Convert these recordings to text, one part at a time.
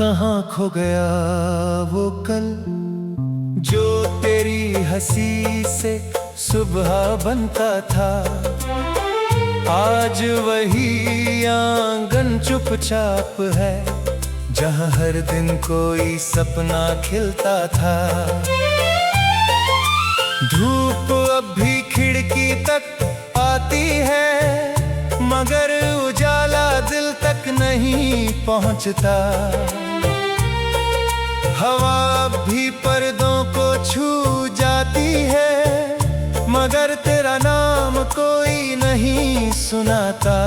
कहाँ खो गया वो कल जो तेरी हंसी से सुबह बनता था। आज वही आंगन चुपचाप है जहाँ हर दिन कोई सपना खिलता था। धूप अब भी खिड़की तक आती है मगर उजाला दिल तक नहीं पहुंचता। हवा अब भी पर्दों को छू जाती है मगर तेरा नाम कोई नहीं सुनाता।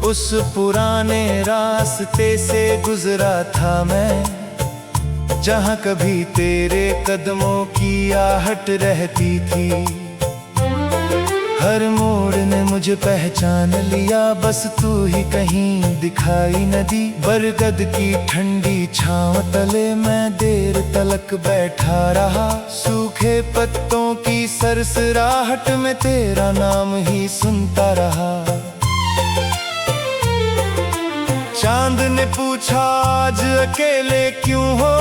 उस पुराने रास्ते से गुजरा था मैं जहाँ कभी तेरे कदमों की आहट रहती थी। हर मोड़ ने मुझे पहचान लिया, बस तू ही कहीं दिखाई न दी। बरगद की ठंडी छांव तले मैं देर तलक बैठा रहा। सूखे पत्तों की सरसराहट में तेरा नाम ही सुनता रहा। चांद ने पूछा आज अकेले क्यों हो,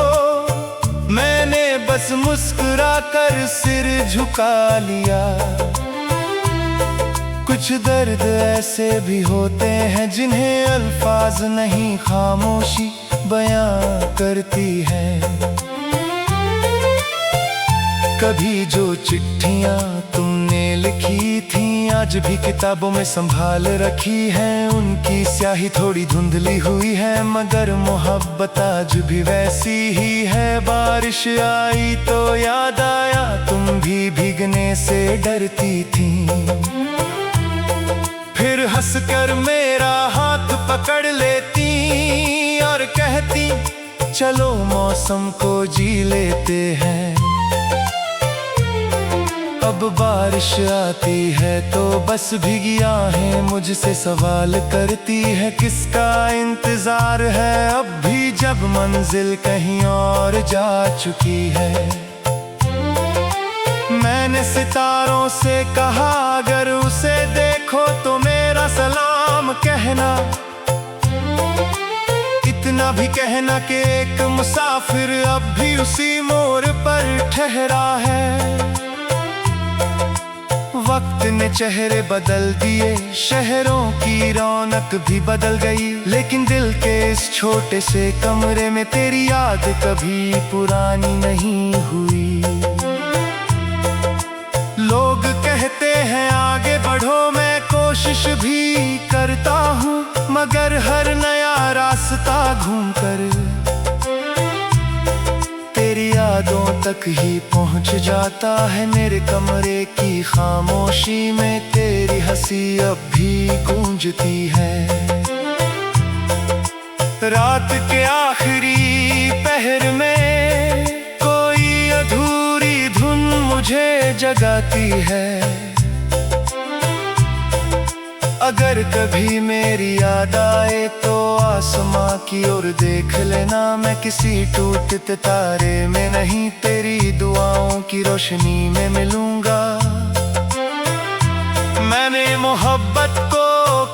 मैंने बस मुस्कुरा कर सिर झुका लिया। कुछ दर्द ऐसे भी होते हैं जिन्हें अल्फाज नहीं खामोशी बयां करती है। कभी जो चिट्ठियां तुमने लिखी थी आज भी किताबों में संभाल रखी है। उनकी स्याही थोड़ी धुंधली हुई है मगर मोहब्बत आज भी वैसी ही है। बारिश आई तो याद आया तुम भी भीगने से डरती थी। फिर हंसकर मेरा हाथ पकड़ लेती और कहती चलो मौसम को जी लेते हैं। अब बारिश आती है तो बस भीगी आहें मुझसे सवाल करती है किसका इंतजार है अब भी जब मंजिल कहीं और जा चुकी है। मैंने सितारों से कहा अगर उसे देखो तो मेरा सलाम कहना। इतना भी कहना कि एक मुसाफिर अब भी उसी मोड़ पर ठहरा है। वक्त ने चेहरे बदल दिए, शहरों की रौनक भी बदल गई, लेकिन दिल के इस छोटे से कमरे में तेरी याद कभी पुरानी नहीं हुई। लोग कहते हैं आगे बढ़ो, मैं कोशिश भी करता हूँ मगर हर नया रास्ता घूमकर तेरी यादों तक ही पहुँच जाता है। मेरे कमरे की खामोशी में तेरी हंसी अब भी गूंजती है। रात के आखिरी पहर में कोई अधूरी धुन मुझे जगाती है। अगर कभी मेरी याद आए तो आसमां की ओर देख लेना। मैं किसी टूटते तारे में नहीं तेरी दुआओं की रोशनी में मिलूंगा। मैंने मोहब्बत को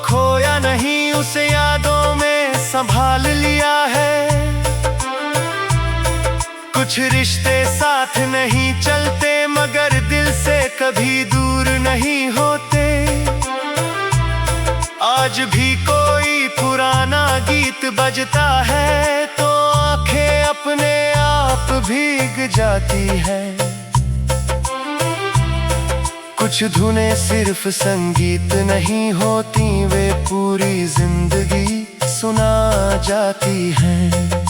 खोया नहीं, उसे यादों में संभाल लिया है। कुछ रिश्ते साथ नहीं चलते मगर दिल से कभी दूर नहीं होते। आज भी कोई पुराना गीत बजता है तो आंखें अपने आप भीग जाती है। कुछ धुनें सिर्फ संगीत नहीं होती, वे पूरी जिंदगी सुना जाती हैं।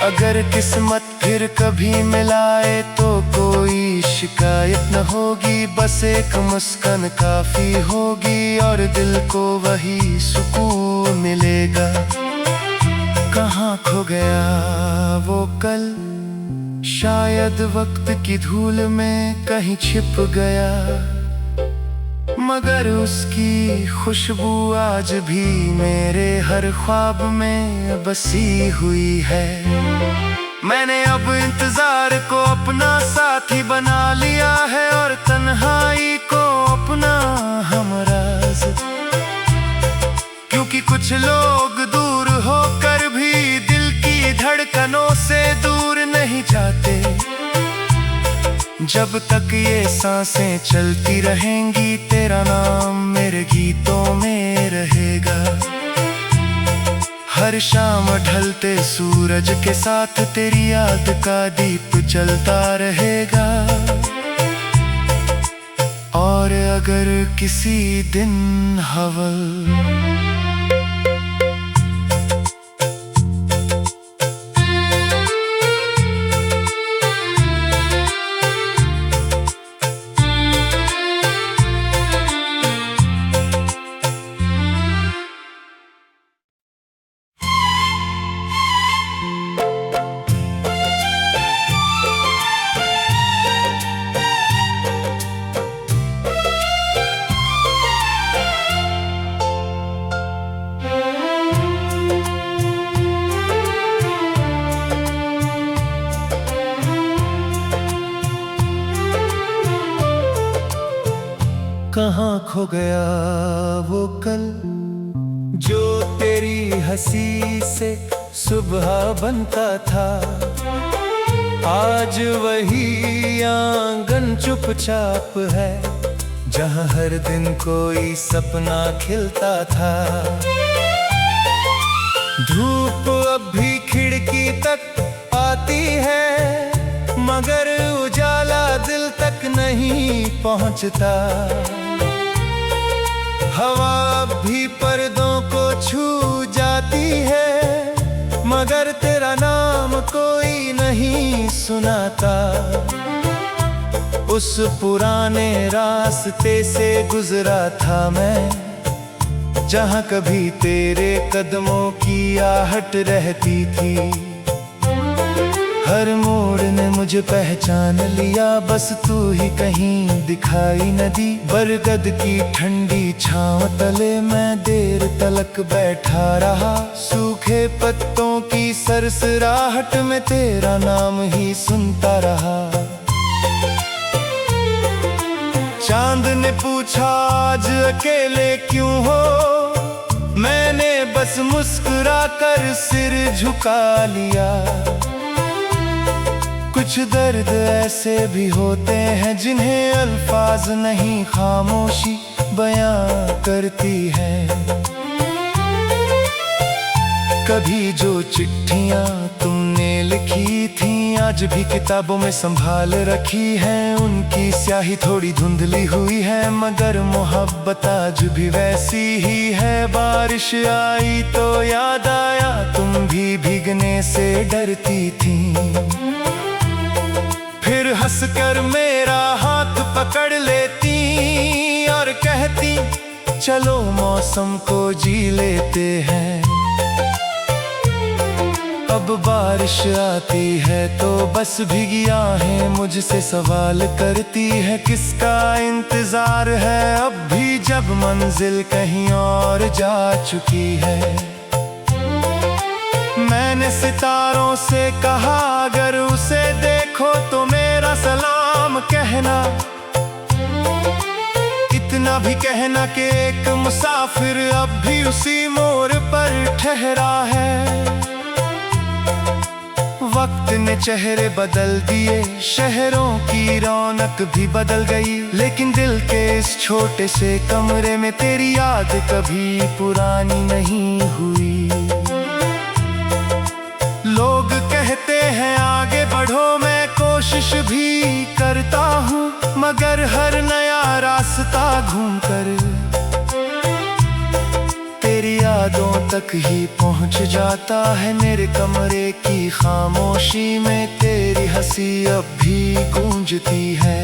अगर किस्मत फिर कभी मिलाए तो कोई शिकायत न होगी, बस एक मुस्कान काफी होगी और दिल को वही सुकून मिलेगा। कहाँ खो गया वो कल, शायद वक्त की धूल में कहीं छिप गया मगर उसकी खुशबू आज भी मेरे हर ख्वाब में बसी हुई है। मैंने अब इंतजार को अपना साथी बना लिया है और तन्हाई को अपना हमराज, क्योंकि कुछ लोग दूर दूर नहीं जाते। जब तक ये सांसें चलती रहेंगी, तेरा नाम मेरे गीतों में रहेगा। हर शाम ढलते सूरज के साथ तेरी याद का दीप जलता रहेगा। और अगर किसी दिन हवल कहाँ खो गया वो कल, जो तेरी हंसी से सुबह बनता था। आज वही आंगन चुपचाप है, जहाँ हर दिन कोई सपना खिलता था। धूप अब भी खिड़की तक आती है, मगर उजाला दिल तक नहीं पहुँचता। हवा अब भी पर्दों को छू जाती है, मगर तेरा नाम कोई नहीं सुनाता। उस पुराने रास्ते से गुजरा था मैं, जहाँ कभी तेरे कदमों की आहट रहती थी। हर मोड़ ने मुझे पहचान लिया, बस तू ही कहीं दिखाई न दी। बरगद की ठंडी छांव तले मैं देर तलक बैठा रहा। सूखे पत्तों की सरसराहट में तेरा नाम ही सुनता रहा। चांद ने पूछा आज अकेले क्यों हो, मैंने बस मुस्कुरा कर सिर झुका लिया। कुछ दर्द ऐसे भी होते हैं, जिन्हें अल्फाज नहीं खामोशी बयां करती है। कभी जो चिट्ठियां तुमने लिखी थी, आज भी किताबों में संभाल रखी है। उनकी स्याही थोड़ी धुंधली हुई है, मगर मोहब्बत आज भी वैसी ही है। बारिश आई तो याद आया, तुम भी भीगने से डरती थी। फिर हंसकर मेरा हाथ पकड़ लेती और कहती, चलो मौसम को जी लेते हैं। अब बारिश आती है तो बस भीगी आहें मुझसे सवाल करती है, किसका इंतजार है अब भी, जब मंजिल कहीं और जा चुकी है। मैंने सितारों से कहा अगर उसे देखो तो मेरा सलाम कहना। इतना भी कहना कि एक मुसाफिर अब भी उसी मोड़ पर ठहरा है। वक्त ने चेहरे बदल दिए, शहरों की रौनक भी बदल गई, लेकिन दिल के इस छोटे से कमरे में तेरी याद कभी पुरानी नहीं हुई। लोग कहते हैं आगे बढ़ो, मैं कोशिश भी करता हूँ, मगर हर नया रास्ता घूमकर तेरी यादों तक ही पहुँच जाता है। मेरे कमरे की खामोशी में तेरी हंसी अब भी गूंजती है।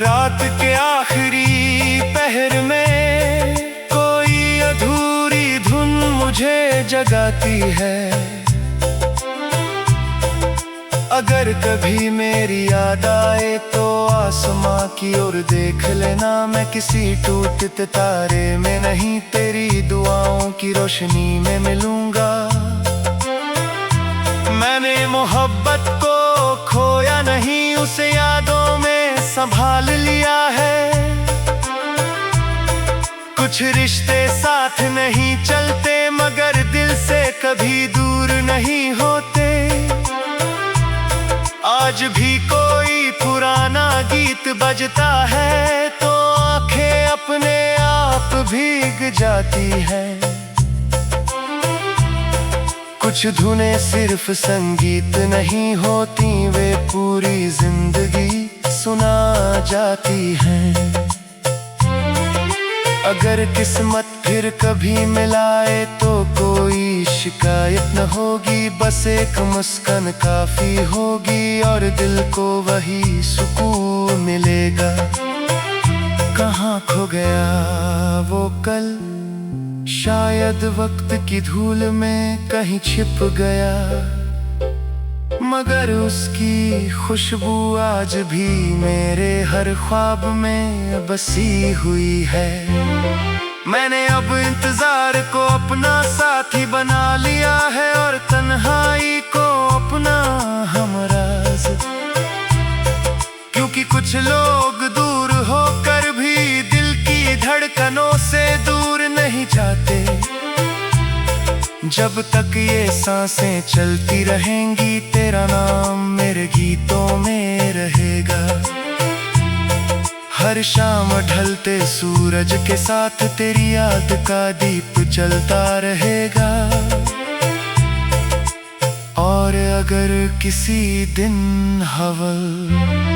रात के आखिरी पहर में कोई अधूरी धुन मुझे जगाती है। अगर कभी मेरी याद आए तो आसमां की ओर देख लेना। मैं किसी टूटते तारे में नहीं, तेरी दुआओं की रोशनी में मिलूंगा। मैंने मोहब्बत को खोया नहीं, उसे यादों में संभाल लिया है। कुछ रिश्ते साथ नहीं चलते मगर दिल से कभी दूर नहीं होते। आज भी कोई पुराना गीत बजता है तो आंखें अपने आप भीग जाती है। कुछ धुनें सिर्फ संगीत नहीं होती, वे पूरी जिंदगी सुना जाती हैं। अगर किस्मत फिर कभी मिलाए तो कोई शिकायत न होगी, बस एक मुस्कान काफी होगी और दिल को वही सुकून मिलेगा। कहाँ खो गया वो कल, शायद वक्त की धूल में कहीं छिप गया, मगर उसकी खुशबू आज भी मेरे हर ख्वाब में बसी हुई है। मैंने अब इंतजार को अपना साथी बना लिया है और तन्हाई को अपना हमराज, क्योंकि कुछ लोग दूर होकर भी दिल की धड़कनों से दूर नहीं जाते। जब तक ये सांसें चलती रहेंगी तेरा नाम मेरे गीतों में रहेगा। हर शाम ढलते सूरज के साथ तेरी याद का दीप जलता रहेगा। और अगर किसी दिन हवल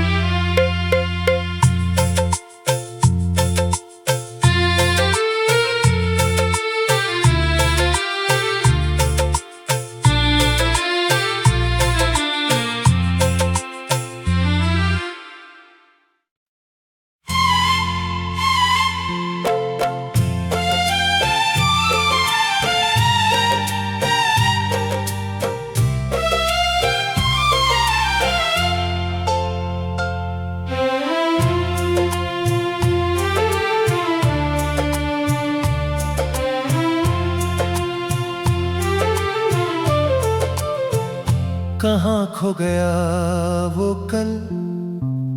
कहाँ खो गया वो कल,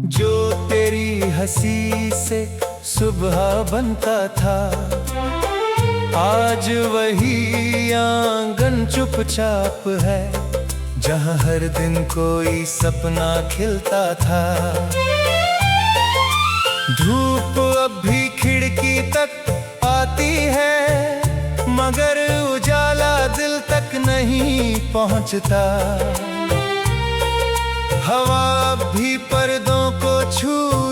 जो तेरी हंसी से सुबह बनता था। आज वही आंगन चुपचाप है जहाँ हर दिन कोई सपना खिलता था। धूप अब भी खिड़की तक आती है मगर उजाला दिल तक नहीं पहुँचता। हवा भी पर्दों को छू